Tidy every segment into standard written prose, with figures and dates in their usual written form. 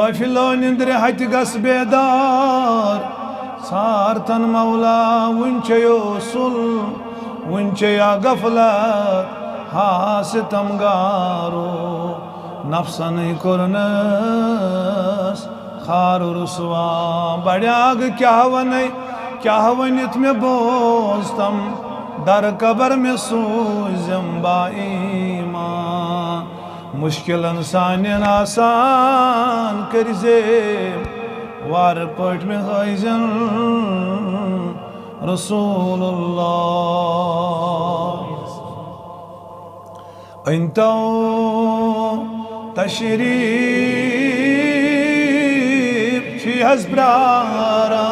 गाफिलो निंद्रे हत गस बेदार सारतन मौला वुंचयो सुल वुंचया गफलत हासितम गारो नफसन कुरनस खार रुसवा बड़ाग क्या वनित में बोस्तम दर कबर में सूजम बाईमान मुश्किल सानियन आसान करजे वार पट में हजन रसूलुल्लाह इंतो तशरीफ छी हस्ब्रारा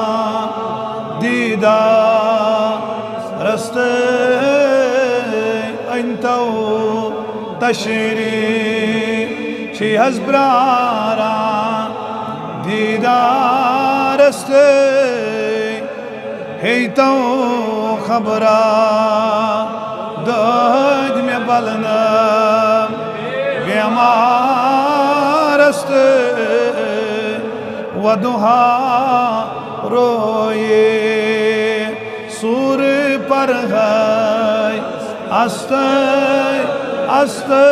दीदा रस्ते इंतो तशरीफ छी हस्ब्रारा दीदार रस्ते हे तो खबरा दज में बलना बेमारस्ते वदुहा रोए सूर पर है अस्ते अस्ते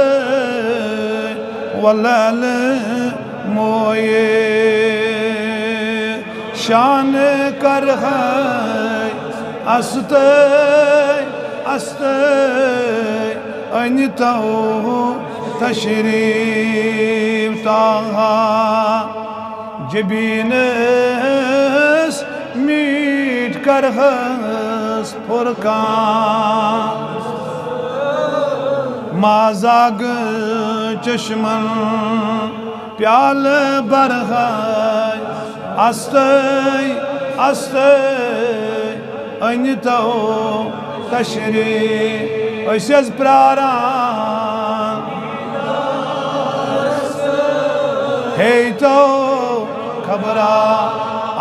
वलल मोये शान कर है अस्ते अस्ते अनितो तशरीफ ताहा जबीनस मीट कर हस फुरकान माजाग चश्मन प्याल बरह अस्ते अस्ते अनितो तशरीफ अस प्रारान हे तो खबरा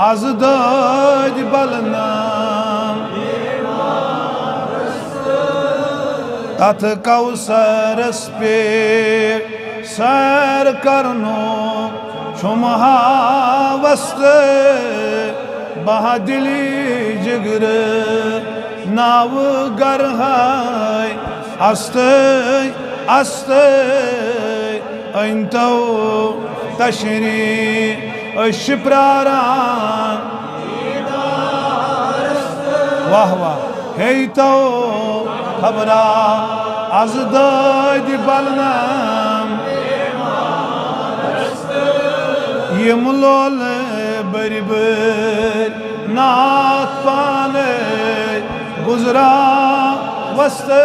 आज दज बलना तथ कौसरस पे सैर करनो छुमहा वस्ते बहादिली जिगर नाव गर है अस्ते अस्ते इंतो तशरीफ अश प्रारान वाह वाह हे तो खबरा आज दज बलनाम यम लोल बरि बर नाथ पाने गुजरा वस्ते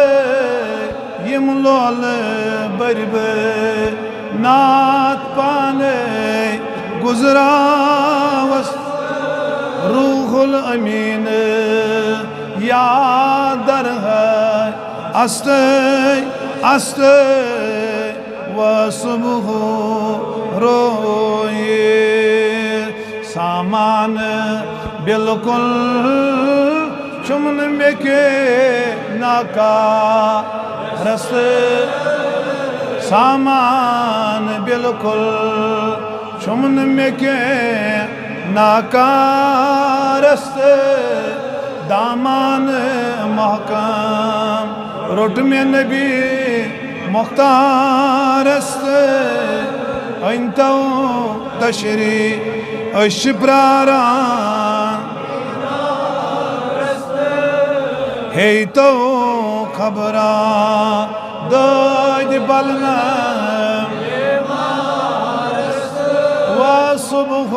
यम लोल बरि बर नाथ पाने गुजरा वस्ते रूहुल अमीन यादर है अस्ते अस्ते व सुबह रोए सामान बिल्कुल चुमन में के नाका रस्ते सामान बिल्कुल चुमन में के नाका रस्ते दामान महकम रोट में नबी मुख्तार इंतो तशरीफ अश प्रारान हे तो खबरा दज बलना व सुबह